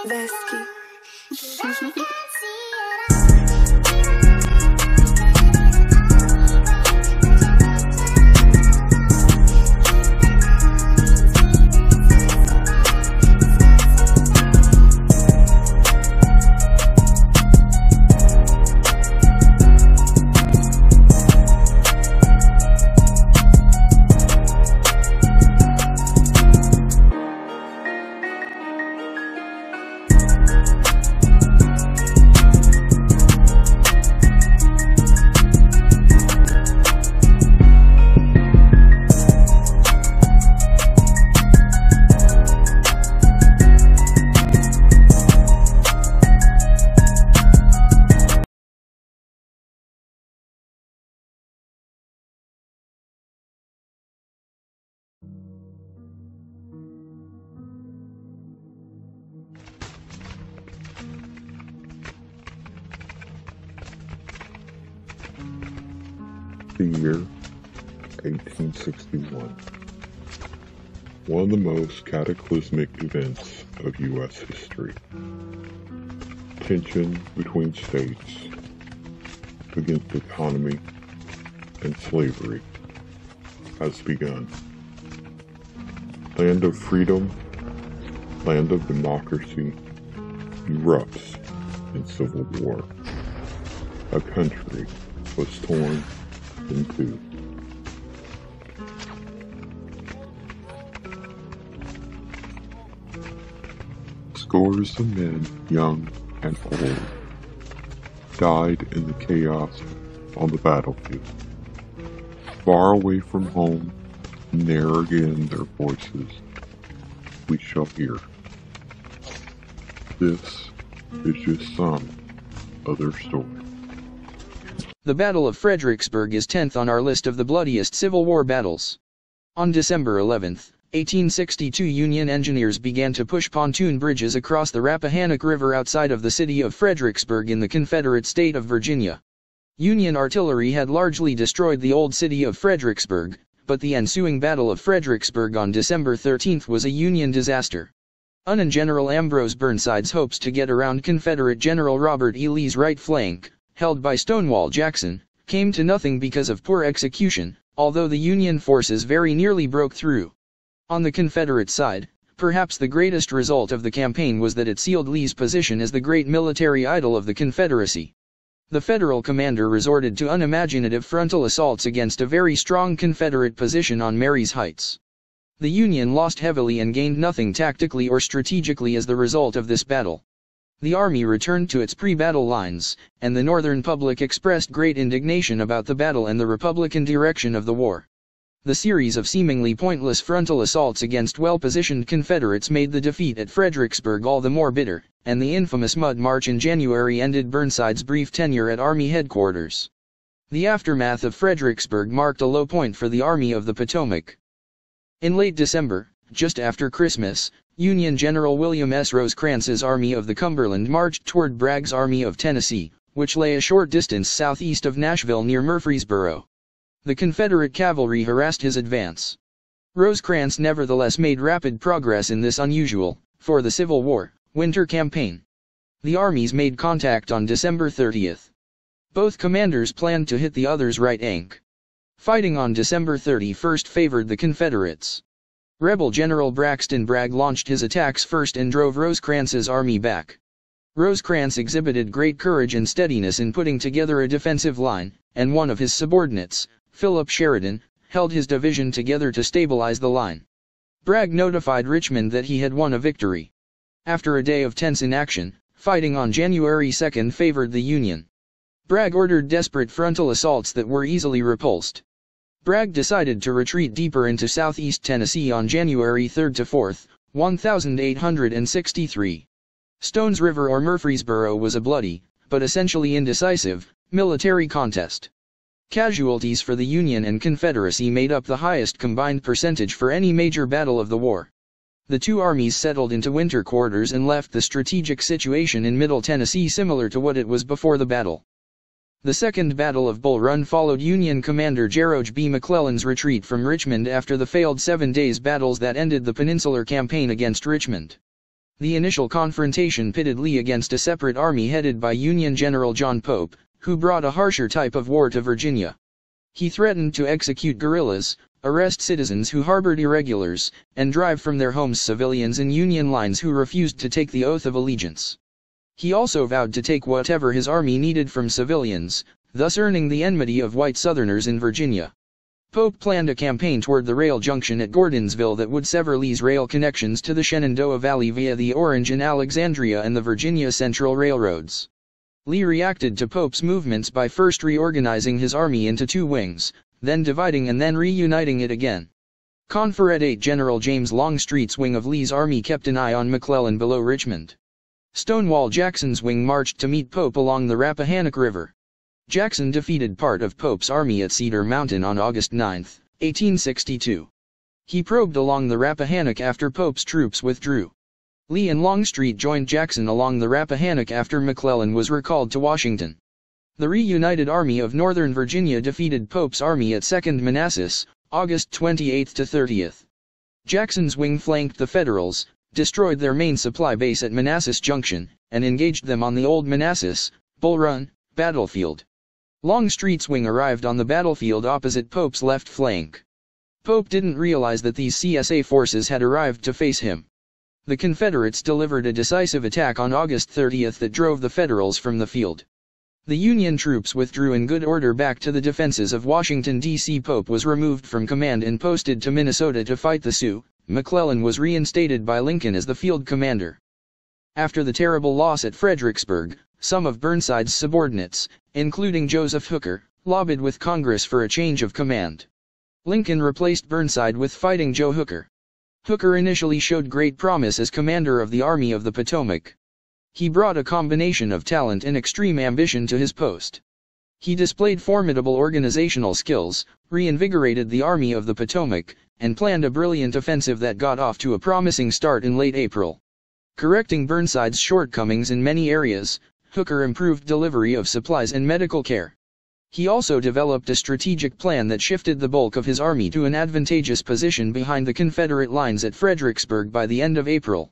Vesky. The year 1861. One of the most cataclysmic events of U.S. history. Tension between states against economy and slavery has begun. Land of freedom, land of democracy, erupts in civil war. A country was torn in two. Scores of men, young and old, died in the chaos on the battlefield. Far away from home, ne'er again their voices we shall hear. This is just some of their story. The Battle of Fredericksburg is 10th on our list of the bloodiest Civil War battles. On December 11, 1862, Union engineers began to push pontoon bridges across the Rappahannock River outside of the city of Fredericksburg in the Confederate state of Virginia. Union artillery had largely destroyed the old city of Fredericksburg, but the ensuing Battle of Fredericksburg on December 13 was a Union disaster. Union General Ambrose Burnside's hopes to get around Confederate General Robert E. Lee's right flank, held by Stonewall Jackson, came to nothing because of poor execution, although the Union forces very nearly broke through. On the Confederate side, perhaps the greatest result of the campaign was that it sealed Lee's position as the great military idol of the Confederacy. The Federal commander resorted to unimaginative frontal assaults against a very strong Confederate position on Marye's Heights. The Union lost heavily and gained nothing tactically or strategically as the result of this battle. The Army returned to its pre-battle lines, and the Northern public expressed great indignation about the battle and the Republican direction of the war. The series of seemingly pointless frontal assaults against well-positioned Confederates made the defeat at Fredericksburg all the more bitter, and the infamous Mud March in January ended Burnside's brief tenure at Army headquarters. The aftermath of Fredericksburg marked a low point for the Army of the Potomac. In late December, just after Christmas, Union General William S. Rosecrans's Army of the Cumberland marched toward Bragg's Army of Tennessee, which lay a short distance southeast of Nashville near Murfreesboro. The Confederate cavalry harassed his advance. Rosecrans nevertheless made rapid progress in this unusual, for the Civil War, winter campaign. The armies made contact on December 30th. Both commanders planned to hit the other's right flank. Fighting on December 31st favored the Confederates. Rebel General Braxton Bragg launched his attacks first and drove Rosecrans's army back. Rosecrans exhibited great courage and steadiness in putting together a defensive line, and one of his subordinates, Philip Sheridan, held his division together to stabilize the line. Bragg notified Richmond that he had won a victory. After a day of tense inaction, fighting on January 2 favored the Union. Bragg ordered desperate frontal assaults that were easily repulsed. Bragg decided to retreat deeper into southeast Tennessee on January 3 to 4, 1863. Stones River or Murfreesboro was a bloody, but essentially indecisive, military contest. Casualties for the Union and Confederacy made up the highest combined percentage for any major battle of the war. The two armies settled into winter quarters and left the strategic situation in Middle Tennessee similar to what it was before the battle. The Second Battle of Bull Run followed Union commander George B. McClellan's retreat from Richmond after the failed 7 days battles that ended the Peninsular Campaign against Richmond. The initial confrontation pitted Lee against a separate army headed by Union General John Pope, who brought a harsher type of war to Virginia. He threatened to execute guerrillas, arrest citizens who harbored irregulars, and drive from their homes civilians in Union lines who refused to take the oath of allegiance. He also vowed to take whatever his army needed from civilians, thus earning the enmity of white Southerners in Virginia. Pope planned a campaign toward the rail junction at Gordonsville that would sever Lee's rail connections to the Shenandoah Valley via the Orange and Alexandria and the Virginia Central Railroads. Lee reacted to Pope's movements by first reorganizing his army into two wings, then dividing and then reuniting it again. Confederate General James Longstreet's wing of Lee's army kept an eye on McClellan below Richmond. Stonewall Jackson's wing marched to meet Pope along the Rappahannock River. Jackson defeated part of Pope's army at Cedar Mountain on August 9, 1862. He probed along the Rappahannock after Pope's troops withdrew. Lee and Longstreet joined Jackson along the Rappahannock after McClellan was recalled to Washington. The reunited Army of Northern Virginia defeated Pope's army at 2nd Manassas, August 28 to 30. Jackson's wing flanked the Federals, destroyed their main supply base at Manassas Junction, and engaged them on the Old Manassas, Bull Run, battlefield. Longstreet's wing arrived on the battlefield opposite Pope's left flank. Pope didn't realize that these CSA forces had arrived to face him. The Confederates delivered a decisive attack on August 30 that drove the Federals from the field. The Union troops withdrew in good order back to the defenses of Washington, D.C. Pope was removed from command and posted to Minnesota to fight the Sioux. McClellan was reinstated by Lincoln as the field commander. After the terrible loss at Fredericksburg, some of Burnside's subordinates, including Joseph Hooker, lobbied with Congress for a change of command. Lincoln replaced Burnside with Fighting Joe Hooker. Hooker initially showed great promise as commander of the Army of the Potomac. He brought a combination of talent and extreme ambition to his post. He displayed formidable organizational skills, reinvigorated the Army of the Potomac, and planned a brilliant offensive that got off to a promising start in late April. Correcting Burnside's shortcomings in many areas, Hooker improved delivery of supplies and medical care. He also developed a strategic plan that shifted the bulk of his army to an advantageous position behind the Confederate lines at Fredericksburg by the end of April.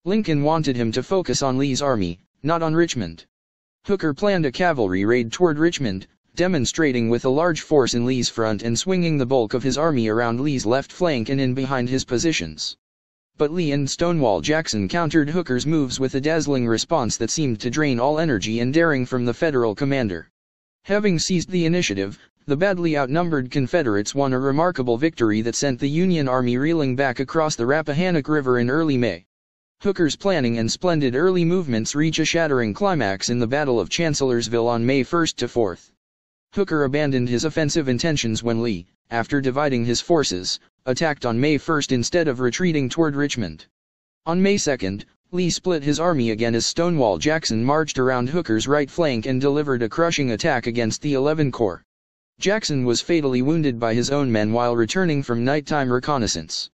Lincoln wanted him to focus on Lee's army, not on Richmond. Hooker planned a cavalry raid toward Richmond, demonstrating with a large force in Lee's front and swinging the bulk of his army around Lee's left flank and in behind his positions. But Lee and Stonewall Jackson countered Hooker's moves with a dazzling response that seemed to drain all energy and daring from the Federal commander. Having seized the initiative, the badly outnumbered Confederates won a remarkable victory that sent the Union Army reeling back across the Rappahannock River in early May. Hooker's planning and splendid early movements reach a shattering climax in the Battle of Chancellorsville on May 1 to 4. Hooker abandoned his offensive intentions when Lee, after dividing his forces, attacked on May 1 instead of retreating toward Richmond. On May 2, Lee split his army again as Stonewall Jackson marched around Hooker's right flank and delivered a crushing attack against the 11th Corps. Jackson was fatally wounded by his own men while returning from nighttime reconnaissance.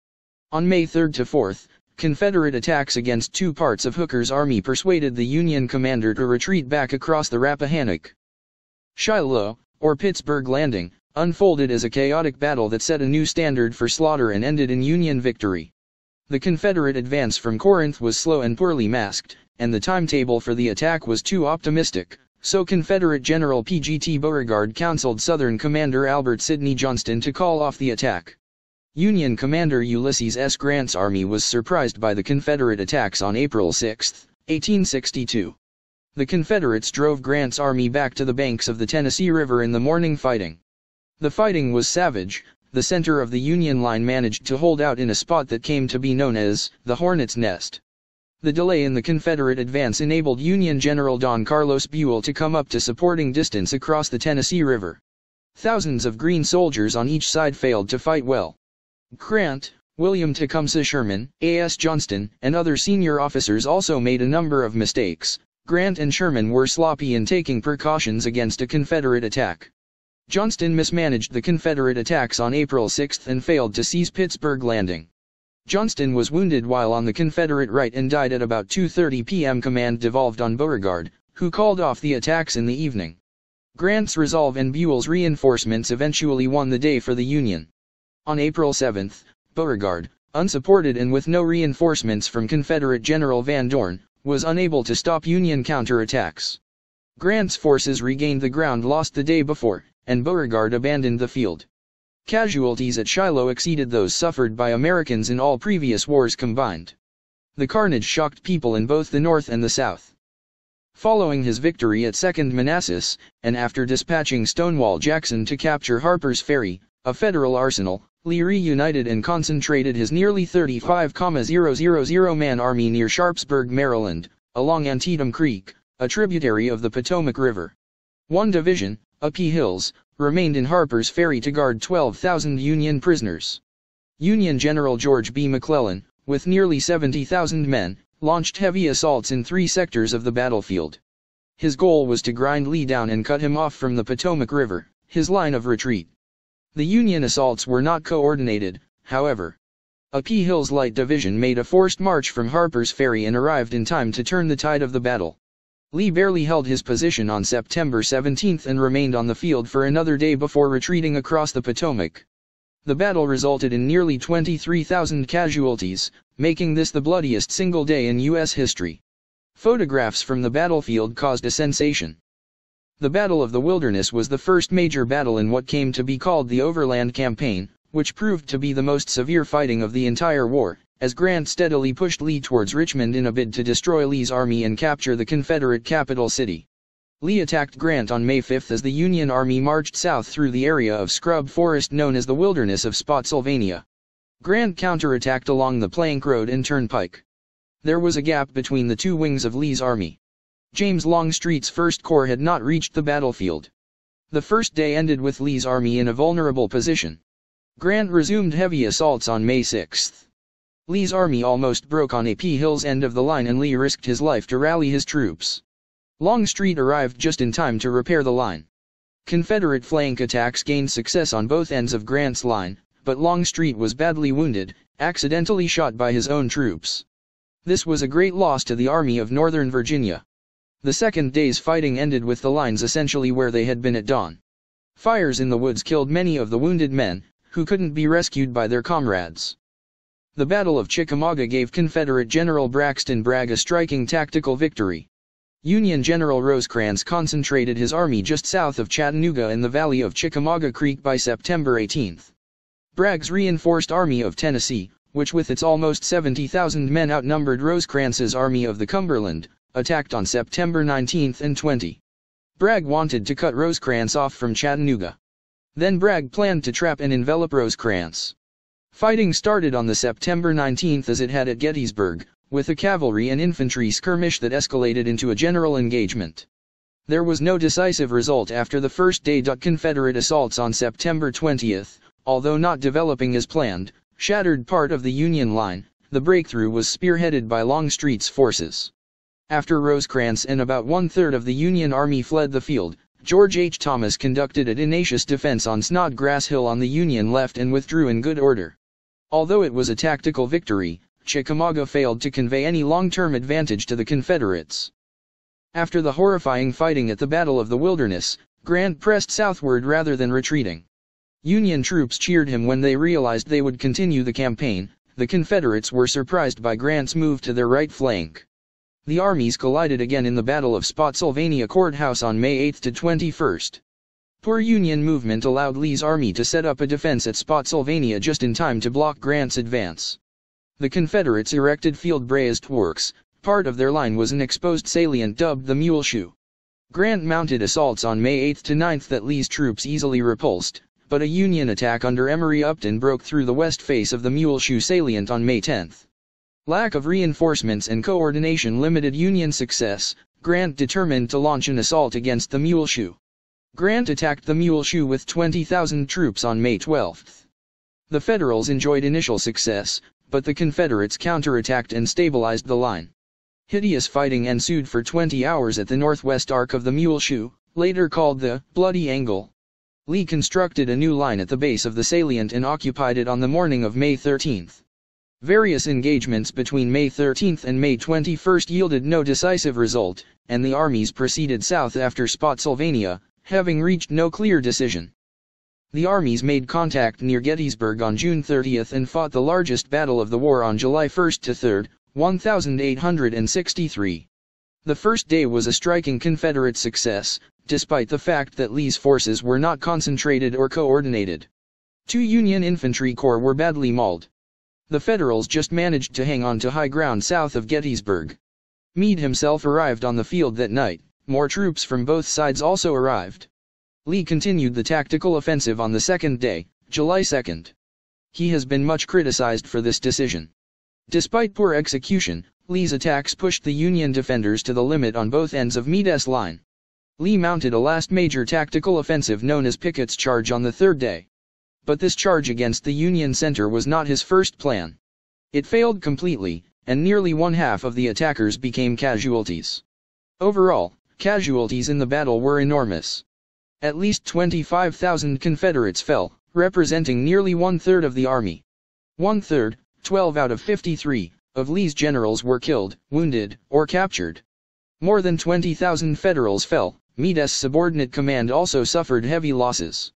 On May 3 to 4, Confederate attacks against two parts of Hooker's army persuaded the Union commander to retreat back across the Rappahannock. Shiloh, or Pittsburgh Landing, unfolded as a chaotic battle that set a new standard for slaughter and ended in Union victory. The Confederate advance from Corinth was slow and poorly masked, and the timetable for the attack was too optimistic, so Confederate General P.G.T. Beauregard counseled Southern Commander Albert Sidney Johnston to call off the attack. Union Commander Ulysses S. Grant's army was surprised by the Confederate attacks on April 6, 1862. The Confederates drove Grant's army back to the banks of the Tennessee River in the morning fighting. The fighting was savage. The center of the Union line managed to hold out in a spot that came to be known as the Hornet's Nest. The delay in the Confederate advance enabled Union General Don Carlos Buell to come up to supporting distance across the Tennessee River. Thousands of green soldiers on each side failed to fight well. Grant, William Tecumseh Sherman, A.S. Johnston, and other senior officers also made a number of mistakes. Grant and Sherman were sloppy in taking precautions against a Confederate attack. Johnston mismanaged the Confederate attacks on April 6 and failed to seize Pittsburgh Landing. Johnston was wounded while on the Confederate right and died at about 2:30 p.m. Command devolved on Beauregard, who called off the attacks in the evening. Grant's resolve and Buell's reinforcements eventually won the day for the Union. On April 7, Beauregard, unsupported and with no reinforcements from Confederate General Van Dorn, was unable to stop Union counterattacks. Grant's forces regained the ground lost the day before, and Beauregard abandoned the field. Casualties at Shiloh exceeded those suffered by Americans in all previous wars combined. The carnage shocked people in both the North and the South. Following his victory at Second Manassas, and after dispatching Stonewall Jackson to capture Harper's Ferry, a Federal arsenal, Lee reunited and concentrated his nearly 35,000-man army near Sharpsburg, Maryland, along Antietam Creek, a tributary of the Potomac River. One division, A.P. Hill's, remained in Harper's Ferry to guard 12,000 Union prisoners. Union General George B. McClellan, with nearly 70,000 men, launched heavy assaults in 3 sectors of the battlefield. His goal was to grind Lee down and cut him off from the Potomac River, his line of retreat. The Union assaults were not coordinated, however. A.P. Hill's Light Division made a forced march from Harper's Ferry and arrived in time to turn the tide of the battle. Lee barely held his position on September 17 and remained on the field for another day before retreating across the Potomac. The battle resulted in nearly 23,000 casualties, making this the bloodiest single day in U.S. history. Photographs from the battlefield caused a sensation. The Battle of the Wilderness was the first major battle in what came to be called the Overland Campaign, which proved to be the most severe fighting of the entire war, as Grant steadily pushed Lee towards Richmond in a bid to destroy Lee's army and capture the Confederate capital city. Lee attacked Grant on May 5 as the Union Army marched south through the area of scrub forest known as the Wilderness of Spotsylvania. Grant counterattacked along the Plank Road and Turnpike. There was a gap between the two wings of Lee's army. James Longstreet's First Corps had not reached the battlefield. The first day ended with Lee's army in a vulnerable position. Grant resumed heavy assaults on May 6. Lee's army almost broke on A.P. Hill's end of the line and Lee risked his life to rally his troops. Longstreet arrived just in time to repair the line. Confederate flank attacks gained success on both ends of Grant's line, but Longstreet was badly wounded, accidentally shot by his own troops. This was a great loss to the Army of Northern Virginia. The second day's fighting ended with the lines essentially where they had been at dawn. Fires in the woods killed many of the wounded men, who couldn't be rescued by their comrades. The Battle of Chickamauga gave Confederate General Braxton Bragg a striking tactical victory. Union General Rosecrans concentrated his army just south of Chattanooga in the valley of Chickamauga Creek by September 18. Bragg's reinforced Army of Tennessee, which with its almost 70,000 men outnumbered Rosecrans's Army of the Cumberland, attacked on September 19 and 20. Bragg wanted to cut Rosecrans off from Chattanooga. Then Bragg planned to trap and envelop Rosecrans. Fighting started on the September 19 as it had at Gettysburg, with a cavalry and infantry skirmish that escalated into a general engagement. There was no decisive result after the first day. Confederate assaults on September 20, although not developing as planned, shattered part of the Union line. The breakthrough was spearheaded by Longstreet's forces. After Rosecrans and about one-third of the Union Army fled the field, George H. Thomas conducted a tenacious defense on Snodgrass Hill on the Union left and withdrew in good order. Although it was a tactical victory, Chickamauga failed to convey any long-term advantage to the Confederates. After the horrifying fighting at the Battle of the Wilderness, Grant pressed southward rather than retreating. Union troops cheered him when they realized they would continue the campaign. The Confederates were surprised by Grant's move to their right flank. The armies collided again in the Battle of Spotsylvania Courthouse on May 8 to 21. Poor Union movement allowed Lee's army to set up a defense at Spotsylvania just in time to block Grant's advance. The Confederates erected field-braced works. Part of their line was an exposed salient dubbed the Muleshoe. Grant mounted assaults on May 8 to 9 that Lee's troops easily repulsed, but a Union attack under Emory Upton broke through the west face of the Muleshoe salient on May 10. Lack of reinforcements and coordination limited Union success. Grant determined to launch an assault against the Muleshoe. Grant attacked the Muleshoe with 20,000 troops on May 12. The Federals enjoyed initial success, but the Confederates counterattacked and stabilized the line. Hideous fighting ensued for 20 hours at the northwest arc of the Muleshoe, later called the Bloody Angle. Lee constructed a new line at the base of the salient and occupied it on the morning of May 13. Various engagements between May 13 and May 21 yielded no decisive result, and the armies proceeded south after Spotsylvania, having reached no clear decision. The armies made contact near Gettysburg on June 30 and fought the largest battle of the war on July 1 to 3, 1863. The first day was a striking Confederate success, despite the fact that Lee's forces were not concentrated or coordinated. 2 Union infantry corps were badly mauled. The Federals just managed to hang on to high ground south of Gettysburg. Meade himself arrived on the field that night. More troops from both sides also arrived. Lee continued the tactical offensive on the second day, July 2. He has been much criticized for this decision. Despite poor execution, Lee's attacks pushed the Union defenders to the limit on both ends of Meade's line. Lee mounted a last major tactical offensive known as Pickett's Charge on the third day. But this charge against the Union center was not his first plan. It failed completely, and nearly one-half of the attackers became casualties. Overall, casualties in the battle were enormous. At least 25,000 Confederates fell, representing nearly one-third of the army. One-third, 12 out of 53, of Lee's generals were killed, wounded, or captured. More than 20,000 Federals fell. Meade's subordinate command also suffered heavy losses.